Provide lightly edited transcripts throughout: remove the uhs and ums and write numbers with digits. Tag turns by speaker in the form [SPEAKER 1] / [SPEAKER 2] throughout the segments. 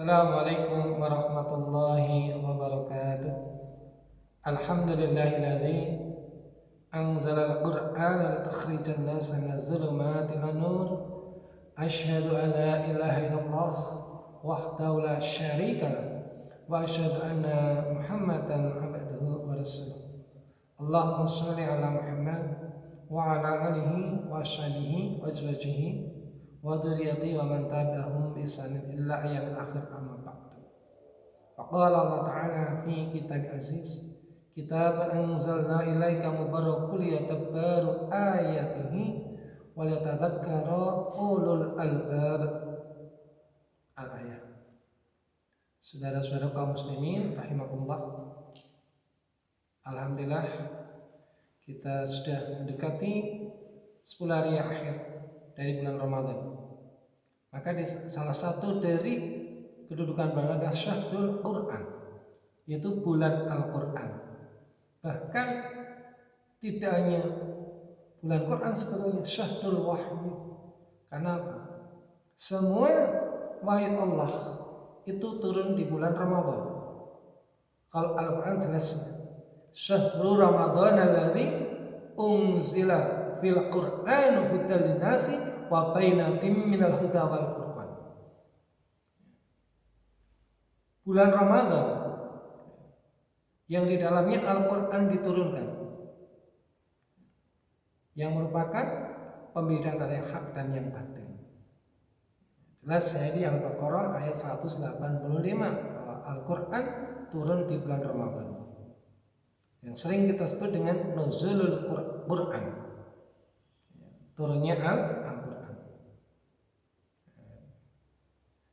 [SPEAKER 1] Assalamualaikum warahmatullahi wabarakatuh. Alhamdulillahilladzi anzala al-Qur'ana litakhrijan nasa minaz zulumati ilan nur. Asyhadu an la ilaha illallah wahdahu la syarika lah wa asyhadu anna Muhammadan abduhu wa rasuluh. Allahumma shalli ala Muhammad wa ala alihi wa ashabihi wa azwajihi wa dzurriyyati wa man tabi'ahum bi ihsanin illa ayyamil akhir amma ba'du. Faqala Allah Ta'ala fi kitab aziz, kitaban anzalna ilaika mubarakun liyadabbaru ayatihi wa liyatadhakkara ulul albab. Al-ayat. Saudara-saudara kaum muslimin rahimakumullah, alhamdulillah kita sudah mendekati 10 hari yang akhir dari bulan Ramadan. Maka salah satu dari kedudukan bulan adalah syahrul Quran, yaitu bulan Al-Quran. Bahkan tidak hanya bulan Quran sebetulnya, syahrul wahyu. Karena apa? Semua wahyu Allah itu turun di bulan Ramadan. Kalau Al-Quran jelasnya, syahrul Ramadan alladzi unzila fil Qur'an hudal linasi wa bainatim minal huda wal furqan. Bulan Ramadan yang di dalamnya Al-Quran diturunkan, yang merupakan pembeda antara yang hak dan yang batil. Jelas saya di Al-Baqarah ayat 185 bahwa Al-Quran turun di bulan Ramadan, yang sering kita sebut dengan nuzulul Quran, turunnya Al-Quran.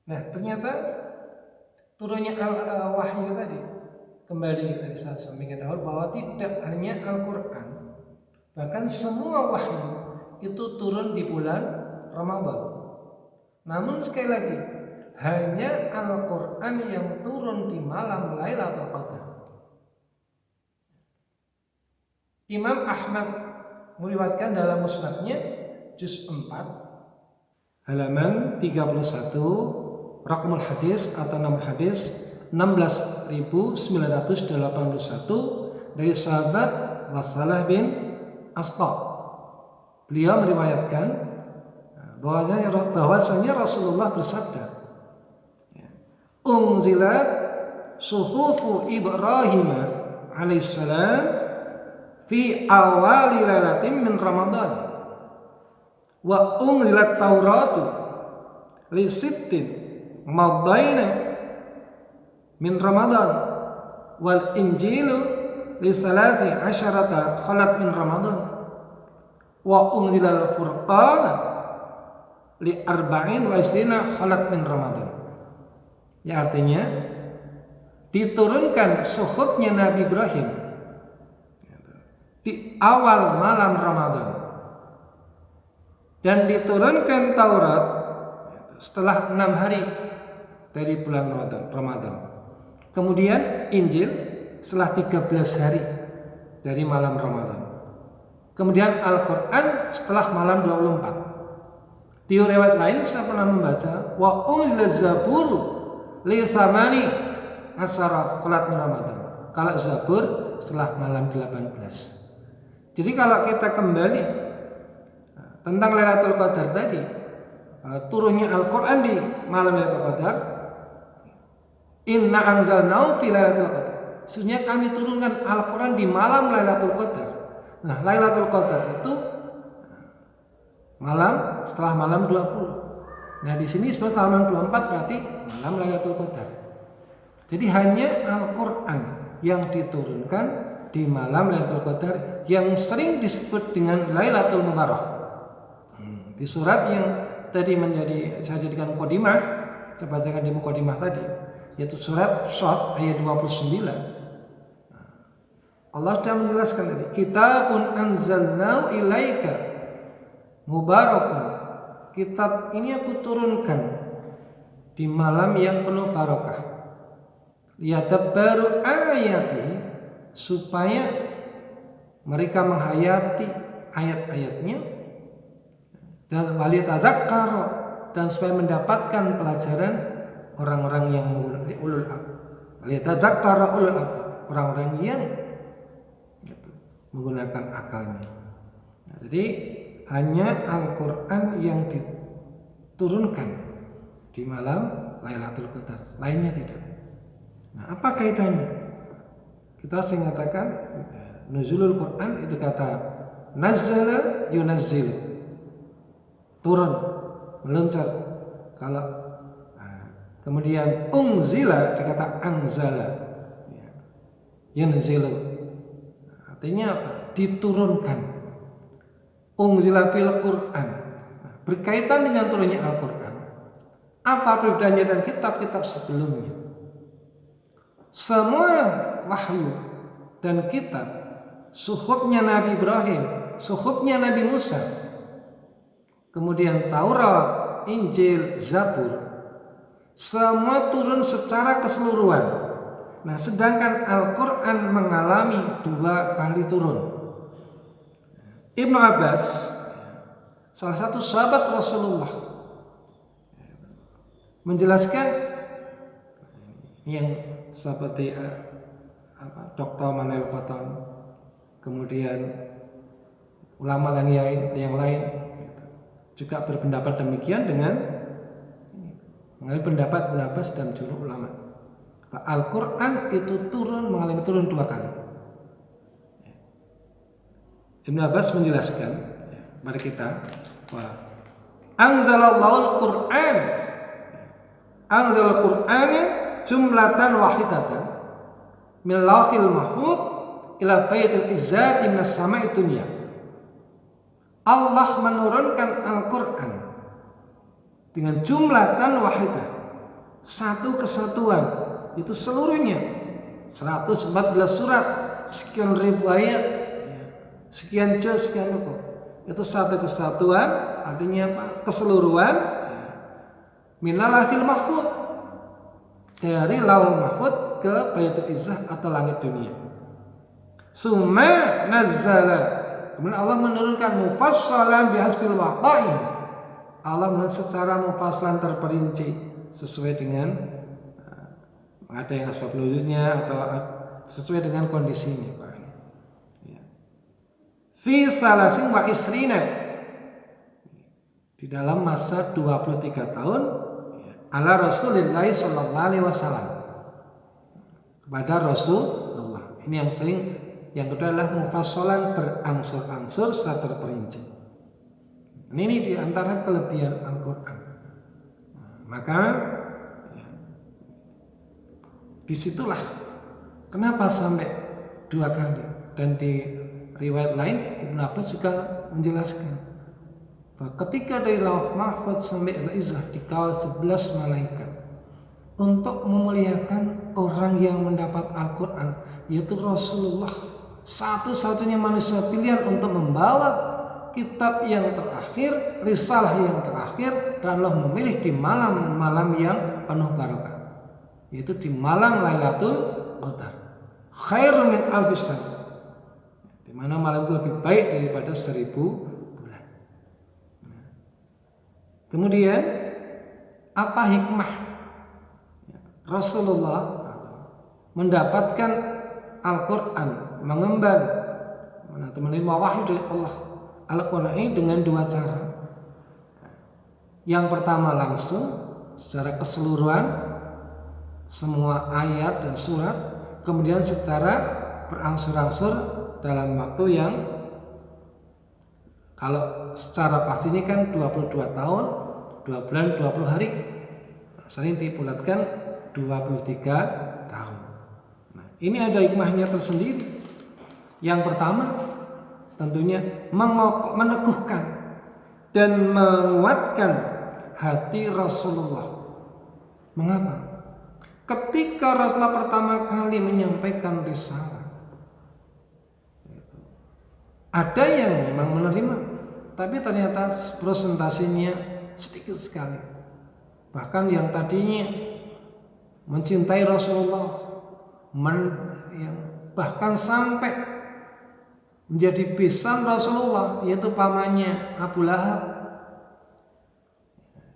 [SPEAKER 1] Nah, ternyata turunnya wahyu tadi, kembali tadi saya sampaikan dahulu bahwa tidak hanya Al-Quran, bahkan semua wahyu itu turun di bulan Ramadan. Namun sekali lagi, hanya Al-Quran yang turun di malam Lailatul Qadar. Imam Ahmad meriwayatkan dalam musnadnya juz 4 halaman 31, raqmul hadis atau nomor hadis 16.981 dari sahabat Wasalah bin Asqa. Beliau meriwayatkan bahwasanya Rasulullah bersabda, unzilat suhufu Ibrahim alaihissalam fi awali lailatin min Ramadan wa unzilat Tauratu li sittin madaina min Ramadan wal Injilu li salasi asyarata khalat min Ramadan wa unzilal Furqan li arba'in wa istina khalat min Ramadan. Ya, artinya diturunkan suhufnya Nabi Ibrahim di awal malam Ramadan dan diturunkan Taurat setelah 6 hari dari bulan Ramadan. Kemudian Injil setelah 13 hari dari malam Ramadan. Kemudian Al-Quran setelah malam 24. Di riwayat lain saya pernah membaca wa unzila zaburu li samani asyara khalat min Ramadan. Kalau Zabur setelah malam 18. Jadi kalau kita kembali tentang Lailatul Qadar tadi, turunnya Al-Quran di malam Lailatul Qadar, inna anzalnahu fi Lailatul Qadar. Sesungguhnya kami turunkan Al-Quran di malam Lailatul Qadar. Nah, Lailatul Qadar itu malam setelah malam 20. Nah, di sini setelah malam 24 berarti malam Lailatul Qadar. Jadi hanya Al-Quran yang diturunkan di malam Lailatul Qadar yang sering disebut dengan Lailatul Mubarak. Di surat yang tadi saya jadikan mukadimah, saya bacakan di mukadimah tadi, yaitu surat Shad ayat 29. Allah sudah menjelaskan tadi, kitabun anzalnahu ilaika mubarakun. Kitab ini aku turunkan di malam yang penuh barakah. Liyadabbaru ayatihi, supaya mereka menghayati ayat-ayatnya, dan waliyatadzakkara, dan supaya mendapatkan pelajaran orang-orang yang ulul albab. Liyatadzakkara ulul albab, orang-orang yang menggunakan akalnya. Nah, jadi hanya Al-Quran yang diturunkan di malam Lailatul Qadar, lainnya tidak. Nah, apa kaitannya? Kita sering mengatakan nuzulul Quran itu kata nazzala yunazzil, turun, meluncur. Kalau kemudian unzila dikata anzala, yunzilu, artinya apa? Diturunkan. Unzila fil Quran, berkaitan dengan turunnya Al-Quran. Apa perbedaannya dengan kitab-kitab sebelumnya? Semua wahyu dan kitab, suhufnya Nabi Ibrahim, suhufnya Nabi Musa, kemudian Taurat, Injil, Zabur, semua turun secara keseluruhan. Nah, sedangkan Al-Quran mengalami 2 kali turun. Ibnu Abbas, salah satu sahabat Rasulullah, menjelaskan yang seperti Dr. Manel Cotton, kemudian ulama yang lain juga berpendapat demikian dengan mengalami pendapat dan jumhur ulama. Al-Quran itu mengalami turun 2 kali. Ibnu Abbas menjelaskan kepada kita bahwa anzalallahu al-Quran, anzal Qur'ana jumlatan wahidatan min lauhil mahfuz ila baitil izzati minas sama'i dunya. Allah menurunkan Al-Quran dengan jumlatan wahidah, satu kesatuan, itu seluruhnya 114 surat, sekian ribu ayat, sekian juz, sekian ruku. Itu satu kesatuan, artinya apa? Keseluruhan. Minal lahil mahfud, dari laul mahfud ke baitul izzah atau langit dunia. Summa nazzala, kemudian Allah menurunkan mufassalan bihasbil waqa'i. Allah secara mufassalan terperinci sesuai dengan ada yang asbab nuzulnya atau sesuai dengan kondisinya. Fi salasin wa isrina, di dalam masa 23 tahun ala Rasulullah sallallahu alaihi wasallam, kepada Rasulullah. Ini yang kedua adalah mufassalan, berangsur-angsur secara terperinci. Ini di antara kelebihan Al-Quran. Maka disitulah kenapa sampai 2 kali. Dan di riwayat lain Ibnu Abbas juga menjelaskan bahwa ketika dari lauh mahfuz sampai al-izzah dikawal 11 malaikat untuk memuliakan orang yang mendapat Al-Quran, yaitu Rasulullah, satu-satunya manusia pilihan untuk membawa kitab yang terakhir, risalah yang terakhir, dan Allah memilih di malam-malam yang penuh barokah, yaitu di malam Lailatul Qadar, khairu min alfi syahr, di mana malam itu lebih baik daripada 1000 bulan. Kemudian apa hikmah Rasulullah mendapatkan Al-Quran, mengemban atau menerima wahyu dari Allah Al-Quran ini dengan 2 cara. Yang pertama langsung secara keseluruhan semua ayat dan surat, kemudian secara berangsur-angsur dalam waktu yang kalau secara pastinya kan 22 tahun 2 bulan 20 hari, sering dibulatkan 23 tahun. Nah, ini ada hikmahnya tersendiri. Yang pertama tentunya meneguhkan dan menguatkan hati Rasulullah. Mengapa? Ketika Rasulullah pertama kali menyampaikan risalah, ada yang memang menerima, tapi ternyata presentasinya sedikit sekali. Bahkan yang tadinya mencintai Rasulullah, bahkan sampai menjadi besan Rasulullah, yaitu pamannya Abu Lahab,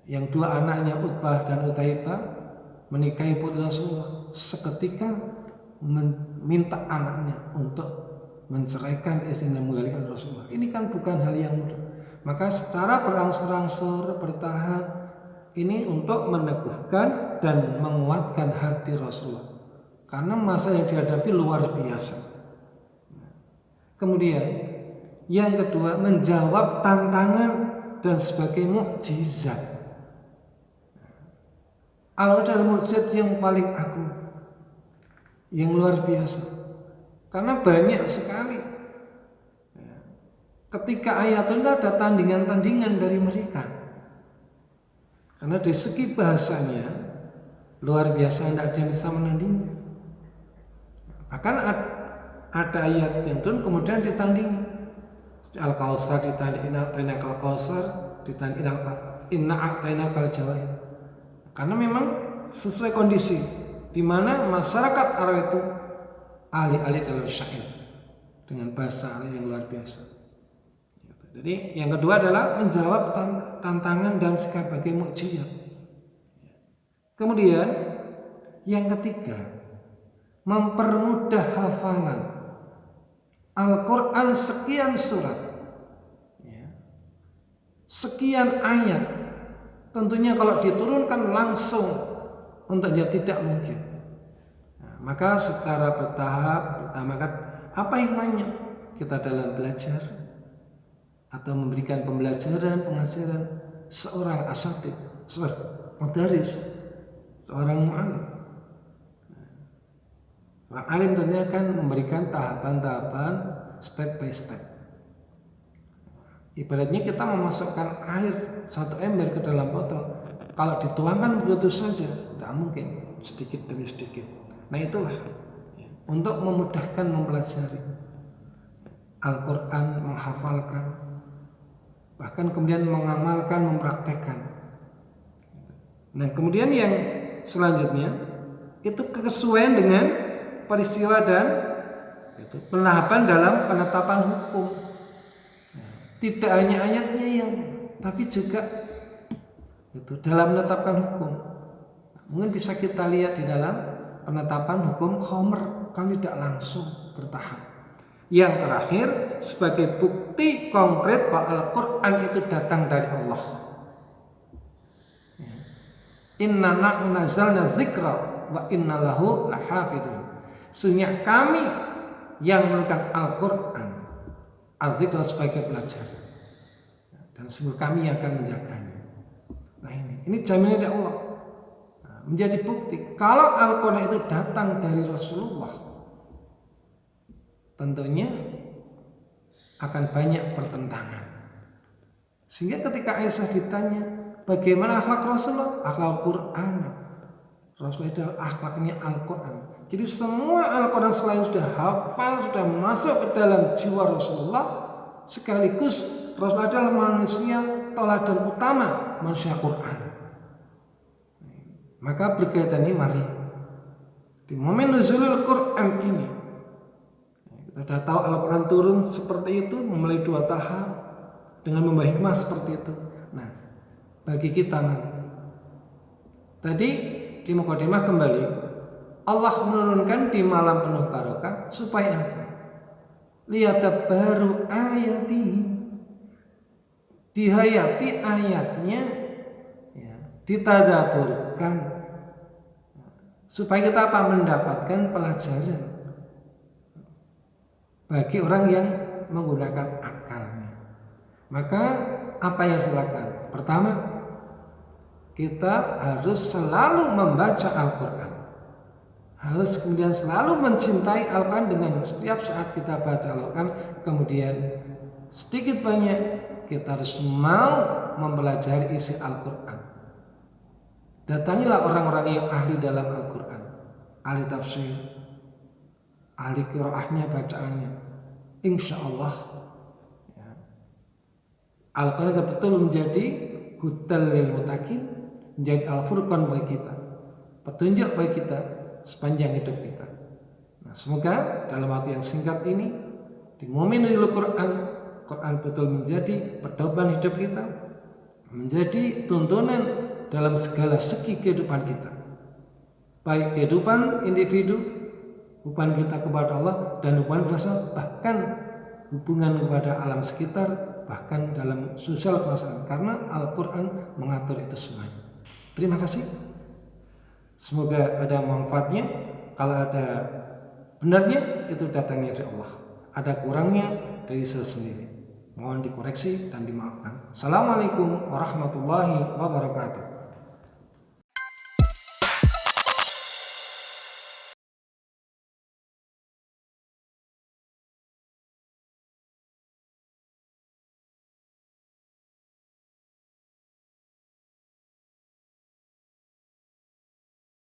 [SPEAKER 1] yang 2 anaknya Utbah dan Utaibah, menikahi putri Rasulullah, seketika meminta anaknya untuk menceraikan istrinya, menggalikan Rasulullah. Ini kan bukan hal yang mudah. Maka secara berangsur-angsur, bertahap, ini untuk meneguhkan dan menguatkan hati Rasulullah. Karena masa yang dihadapi luar biasa. Kemudian yang kedua, menjawab tantangan dan sebagai mukjizat. Allah adalah mukjizat yang paling agung, yang luar biasa. Karena banyak sekali. Ketika ayatullah ada tandingan-tandingan dari mereka. Karena dari segi bahasanya luar biasa, tidak ada yang bisa menandingi. Bahkan ada ayat yang turun kemudian ditandingi. Al-Kautsar ditandingi, Inna Al-Kautsar ditandingi, Inna A'tainakal Jawahir. Karena memang sesuai kondisi di mana masyarakat Arab itu ahli-ahli dalam syair dengan bahasa yang luar biasa. Jadi yang kedua adalah menjawab tantangan dan sebagai mukjizat. Kemudian yang ketiga, mempermudah hafalan Al-Quran sekian surat, sekian ayat. Tentunya kalau diturunkan langsung untuk dia tidak mungkin. Maka secara bertahap utamakan apa hikmahnya kita dalam belajar atau memberikan pembelajaran, pengajaran seorang asatidz, seorang mudaris, seorang mu'allim. Orang alim tentunya akan memberikan tahapan-tahapan, step by step. Ibaratnya kita memasukkan air satu ember ke dalam botol, kalau dituangkan begitu saja tidak mungkin, sedikit demi sedikit. Nah itulah untuk memudahkan mempelajari Al-Quran, menghafalkan, bahkan kemudian mengamalkan, mempraktekkan. Nah kemudian yang selanjutnya itu kesesuaian dengan peristiwa dan penahapan dalam penetapan hukum. Tidak hanya ayatnya yang, tapi juga itu dalam menetapkan hukum. Mungkin bisa kita lihat di dalam penetapan hukum khamr, kan tidak langsung, bertahap. Yang terakhir sebagai bukti konkret bahwa Al-Quran itu datang dari Allah. Inna nahnu nazzalna dzikra wa inna lahu lahafidun. Sesungguhnya kami yang menurunkan Al-Quran, al-dzikra sebagai pelajaran, dan sungguh kami yang akan menjaganya. Nah ini jaminan dari Allah. Menjadi bukti kalau Al-Quran itu datang dari Rasulullah, tentunya akan banyak pertentangan. Sehingga ketika Aisyah ditanya bagaimana akhlak Rasulullah, akhlak Al-Quran, Rasulullah itu akhlaknya Al-Quran. Jadi semua Al-Quran selain sudah hafal, sudah masuk ke dalam jiwa Rasulullah, sekaligus Rasulullah adalah manusia teladan utama, manusia Quran. Maka berkaitan ini mari di momen nuzulul Quran ini, kita sudah tahu Al-Quran turun seperti itu, memulai 2 tahap dengan membawa hikmah seperti itu. Nah bagi kita mari, tadi di mukadimah kembali, Allah menurunkan di malam penuh barokah supaya apa? Liyadabbaru ayatihi, dihayati ayatnya, ditadaburkan, supaya kita apa? Mendapatkan pelajaran bagi orang yang menggunakan akalnya. Maka apa yang silakan? Pertama, kita harus selalu membaca Al-Quran, harus kemudian selalu mencintai Al-Quran dengan setiap saat kita baca Al-Quran. Kemudian sedikit banyak kita harus mau mempelajari isi Al-Quran. Datangilah orang-orang yang ahli dalam Al-Quran, ahli tafsir, ahli qiraahnya, bacaannya. Insya Allah Al-Quran betul menjadi hudal lil muttaqin, menjadi al-furqan bagi kita, petunjuk bagi kita sepanjang hidup kita. Nah, semoga dalam waktu yang singkat ini, di momen nuzul Quran, Quran betul menjadi pedoman hidup kita, menjadi tuntunan dalam segala segi kehidupan kita. baik kehidupan individu, hubungan kita kepada Allah, dan hubungan bersama, bahkan hubungan kepada alam sekitar, bahkan dalam sosial masyarakat, karena Al-Quran mengatur itu semuanya. Terima kasih, semoga ada manfaatnya. Kalau ada benarnya, itu datangnya dari Allah, ada kurangnya dari saya sendiri, mohon dikoreksi dan dimaafkan. Assalamualaikum warahmatullahi wabarakatuh.